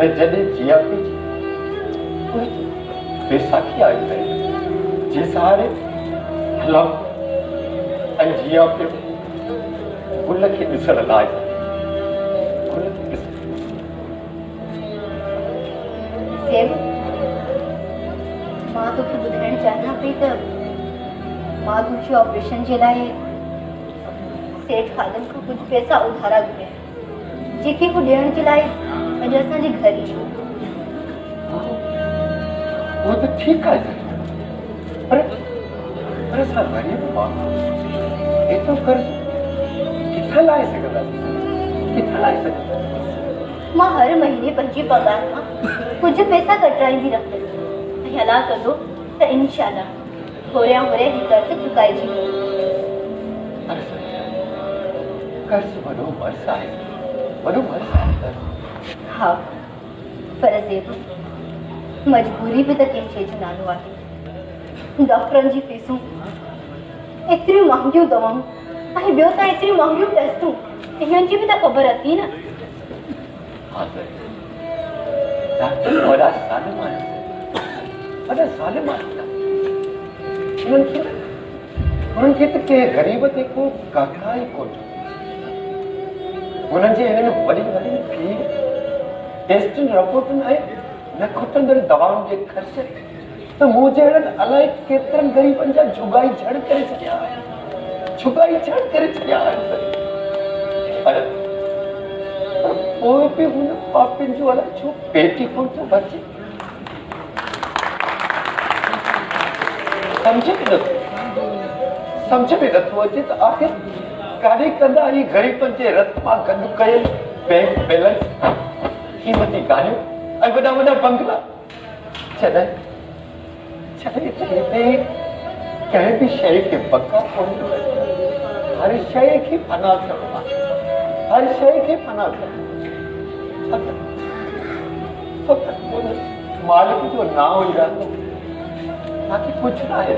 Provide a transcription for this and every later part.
जॾहिं जॾहिं जिया पई बैसाखी आई वई जे सहारे हलां ऐं जिया पियो गुल खे ॾिसण लाइ गुल खे ॾिसण सेव मां तोखे ॿुधाइण चाहियां पई त मां तुंहिंजे ऑपरेशन जे लाइ सेठ खादम खां कुझु पैसा उधारा घुरिया जेके हू ॾियण जे लाइ अॼु असांजे घर ई वो तो ठीक है अरे अरे साहब गरीब माण्हू एतिरो कर्ज किथां लाहे सघंदा किथां लाहे सघंदा मां हर महीने पंहिंजी पगार मां कुझु पैसा कटराईंदी रखंदसि ऐं हला कंदो त इंशाल्लाह होरियां होरे ही कर्ज चुकाइजी अरे कर्ज वॾो मर्ज़ आहे हा पर ज़ेब मजबूरी भी तो कंहिं शइ जो नालो आहे डॉक्टरनि जी फीसूं एतिरियूं महांगियूं दवाऊं ऐं ॿियो त एतिरियूं महांगियूं टेस्टूं हिननि जी बि त ख़बर अथई न हाँ सर डॉक्टर वॾा ज़ालिम आहिनि उन्हनि खे त कंहिं ग़रीब ते को काका ई कोन्हे उन्हनि जे हिननि वॾी फी टेस्टुनि रिपोर्टुनि ऐं न खुटंदड़ दवाउनि जे ख़र्च त मूं जहिड़नि अलाए केतिरनि ग़रीबनि जा झुगाई झड़ करे छॾिया आहिनि पर पोइ बि हुन पापियुनि जो अलाए छो पेट ई कोन थो भरिजे सम्झ में नथो अचे त आख़िर काॾे कंदा ही ग़रीबनि जे रत मां गंद कयल बैंक बैलेंस क़ीमती गाॾियूं ऐं वॾा बंगला छॾे हिते कंहिं बि शइ खे बका कोन्हे हर शइ खे फना थियणो आहे मालिक जो नाम ई रहंदो बाक़ी कुझु न आहे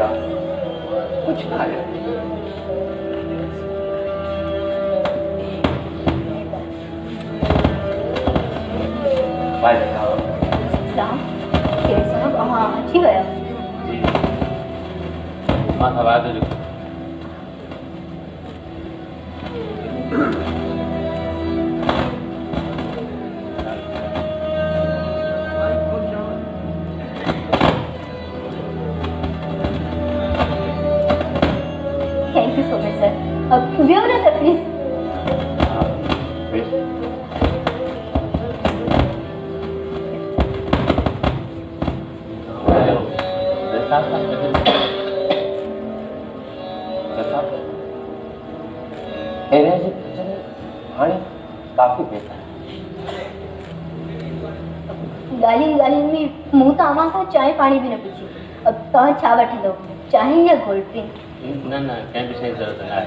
अची विया मां सवाद जो thank you so much sir अब व्यू ना सर प्लीज काफी पैसा गाली में मुंह तो आवां खां चाय पानी भी न पुछी अब तव्हां छा वठंदो चाय या कोल्ड ड्रिंक न कंहिं बि शइ जी ज़रूरत न आहे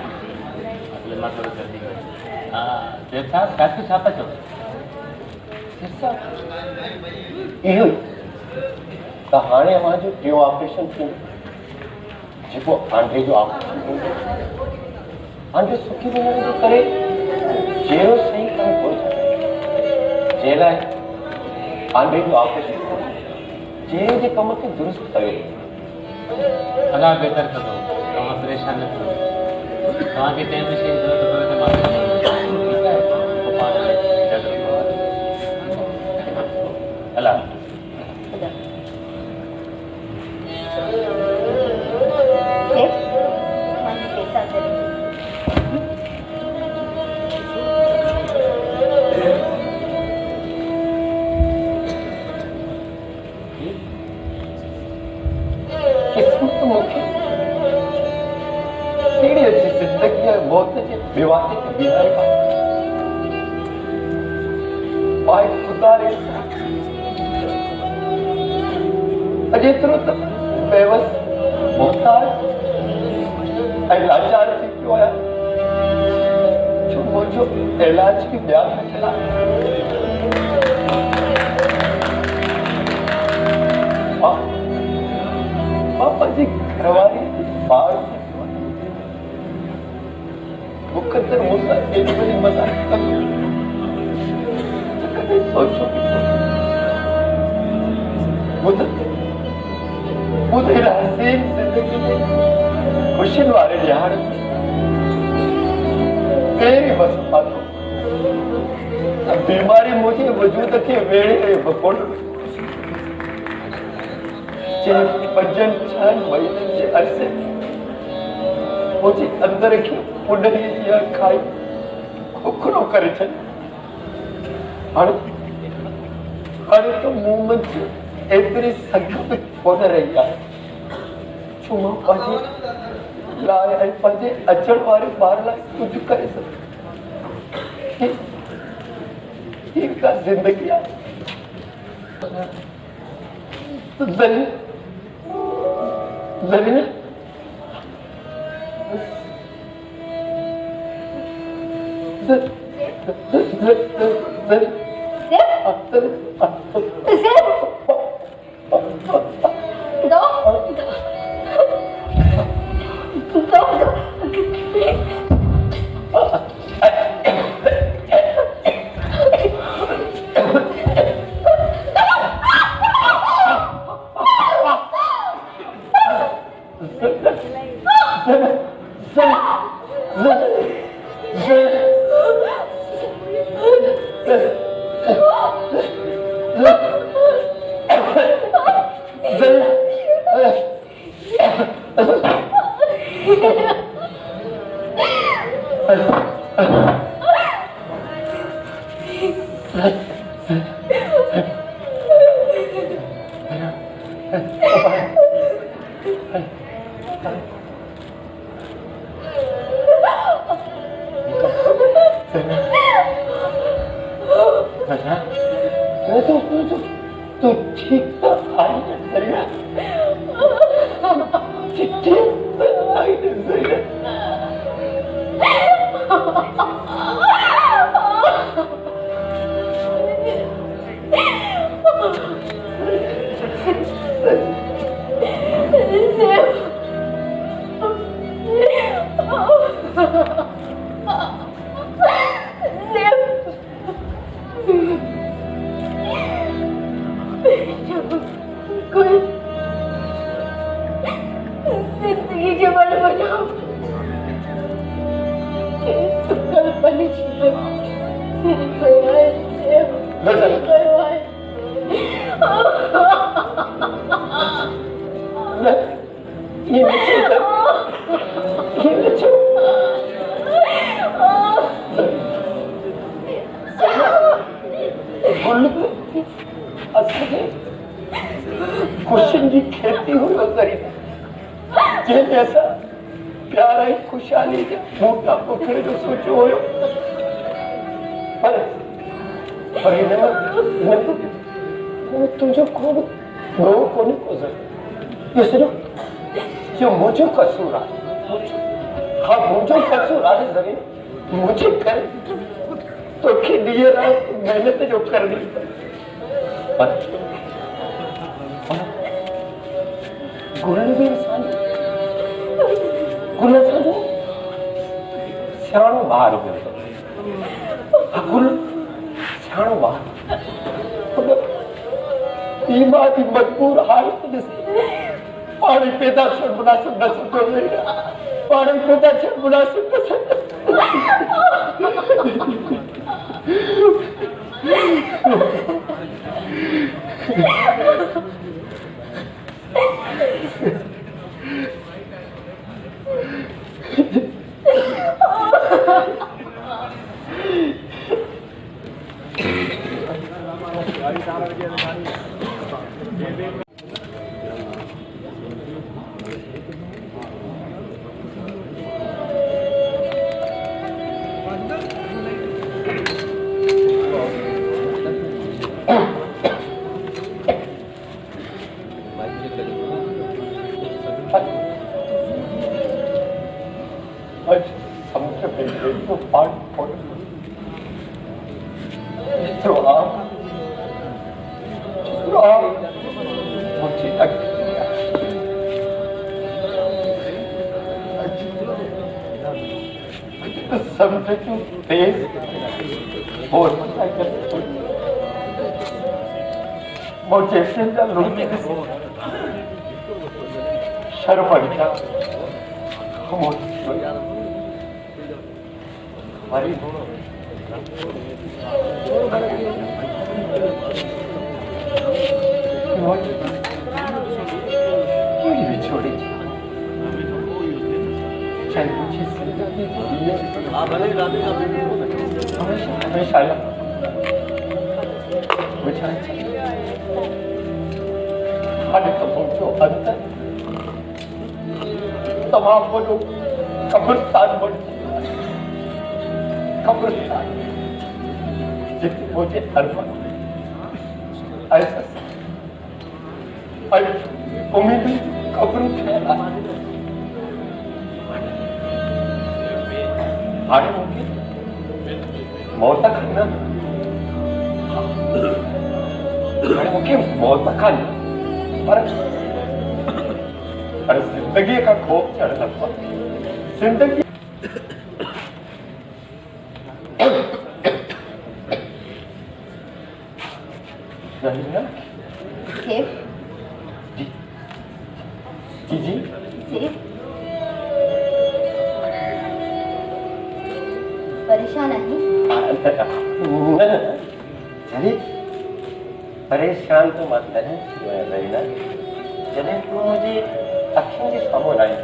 असुल मां थोरो जल्दी कयो देव साहब काफ़ी छा पिया चओ इहो ई त हाणे मुंहिंजो टियों ऑपरेशन थियो जेको आंधे जो ऑपरेशन थियो आंधे सुखी वञण जे करे जहिड़ो सही कमु घुरिजे जंहिं लाइ आंधे जो ऑपरेशन जंहिं जे कम खे दुरुस्त कयो अलाह बहितर कंदो तव्हां परेशान न थियो तव्हांखे कंहिं बि शइ जी ज़रूरत पवे त मां अलाह मौत जे बेवाते के बीमारी का पाए खुदा रे अजेतिरो त बेवस मोहताज ऐं लाचार थी पियो आहियां छो मुंहिंजो इलाज बि ॿिया था चलाए मां पंहिंजी घरवारी ॿार मुक़दर मुसा एॾी वॾी मज़ाक कंदो कॾहिं सोचो मुझे हसीन जिंदगी में खुशियों वाले ध्यान मेरी बस पातो बीमारी मुझे वजूद के वेड़े बकोड़ पंजन 6 महीने के अरसे मुझे अंदर की पुंडरी या खाई खोखरो करे छे अरे तो मूवमेंट एतरी संगत कोन रही है छुमा पाजे लाए है पाजे अचड़ वाले बार ला कुछ करे सक ये का जिंदगी है तो ज़रीना तो ठीक तो आई है ज़रीना ठीक तो आई है ज़रीना जिंदगी के बड़े बनाओ खुशी की खेती हुई जैसा प्यारा ही खुशहाली मोटा पोखरे जो सोचो हो तुझो को कोने को ये सिर्फ जो मुझे कसूर है हाँ मुझे कसूर है जमीन मुझे कर तो के लिए मेहनत जो करनी गुरु भी इंसान गुरु सियाणो बाहर हो गुरु सियाणो बाहर ईमानी मजबूर हालत पानी पैदा छड़ मुनासिब न समझो पानी पैदा छड़ मुनासिब न समझो मुझे शर्म अड़िया हमारी छोड़ी चाहे मुझे हमेशा अंतर तमाम बोलो कब्रिस्तान बन कब्रिस्तान जिससे मुझे अरमान ऐसा उम्मीद कब्र फैला आने मुमकिन मौत तक खाना आने मुमकिन मौत तक खाना पर जिंदगी का खौफ चढ़ लगता जिंदगी नहीं ना सेफ जी जी सेफ परेशान नहीं चलिए परेशान तो मत करें रहीना चले तो मुझे अखियों के सामने लाई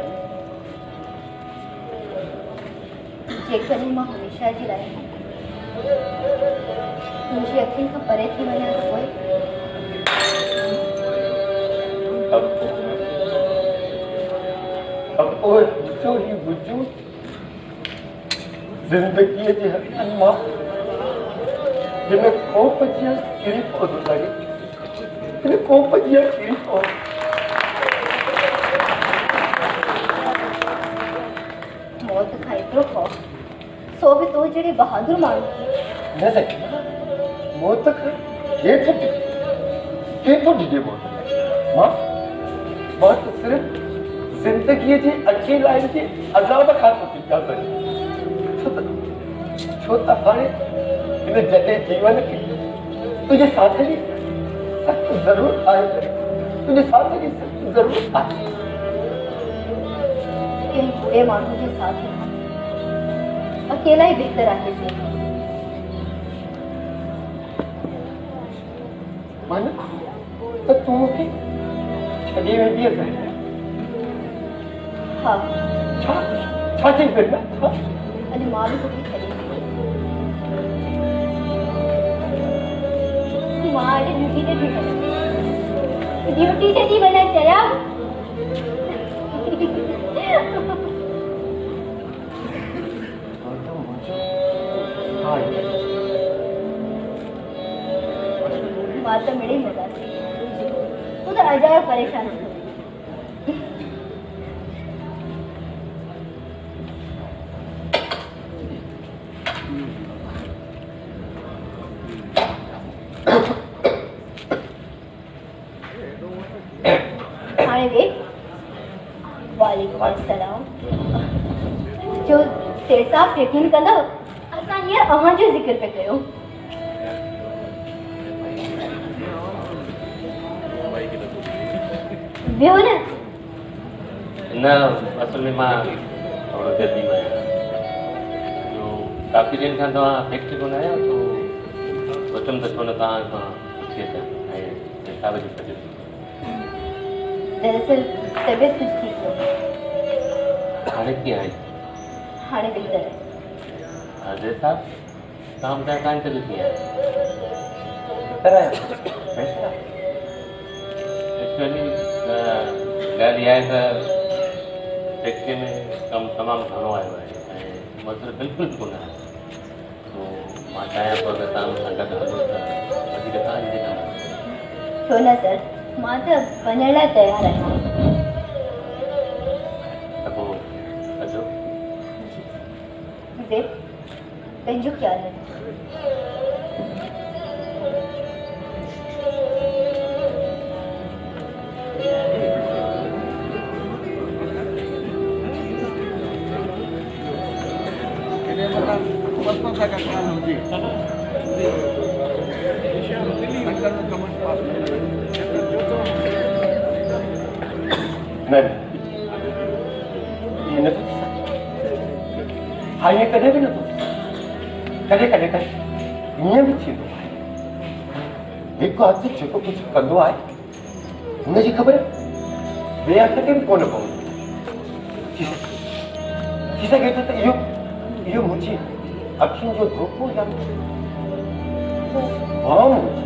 जेकॾहिं मां हमेशह जी लाइ मुंहिंजी अखियुनि खां परे थी वञा त पोइ अब जो ही वजूद जिंदगी के हर मां जिन्हें खौफ जिया किरी पौधो लगे जिन्हें खौफ जिया किरी पौधो मौत खां एतिरो खौफ़ सो बि तो जहिड़े बहादुर माण्हू न सके मौत का ये तो डिजे मौत मां मां तो सिर्फ जिंदगी जी अच्छी लाइन जी अजाब खा सकती क्या करे छोटा हाणे इन जॾहिं जीवन खे तुझे साथ जी सख्त ज़रूरत आहे तुझे साथ जी सख्त ज़रूरत आहे कंहिं बुरे माण्हू जे साथ अकेला ही बेहतर आहे से मन तो तू मूंखे छॾे वेंदी आहे हा छा छा चई पई न अने मां बि तोखे छॾे मां अॼु ड्यूटी ते थी वञा चया मां त मिड़ी मज़ा तू तो अजायो परेशान हाणे देख वालेकुम अस्सलाम जो सेठ साहब यकीन कंदव असां हींअर अव्हां जो ज़िक्र पे कयो वियो न असल में मां थोरो जल्दी में आहियां जो काफ़ी दिन खां तव्हां फैक्ट्री कोन आया तो सोचम त छो न तव्हां खां पुछी अचां ऐं हिसाब जी कजो दरअसल तबियत कुछ ठीक हो हाणे कीअं आहे हाणे बेहतर है अजय साहब तव्हां ॿुधायो कान चली कीअं आहे एक्चुअली ॻाल्हि इहा आहे त फैक्ट्री में कमु तमामु घणो आयो आहे ऐं मज़ूर बिल्कुलु बि कोन आहे तो मां चाहियां पियो त तव्हां मूंसां गॾु हलो त वधीक तव्हांजे कमु छो न सर मां त वञण लाइ तयारु आहियां त पोइ अचो ज़ेब पंहिंजो ख़्यालु रखो Kan kamu kamu pas न ईअं नथो थी सघे हा ईअं कॾहिं बि नथो थी सघे कॾहिं कॾहिं ईअं बि थींदो आहे हिकु हथु जेको कुझु कंदो आहे हुनजी ख़बर ॿिए हथ खे बि कोन पवंदी थी सघे थो त इहो मुंहिंजी अखियुनि जो धोखो या भरम हुजे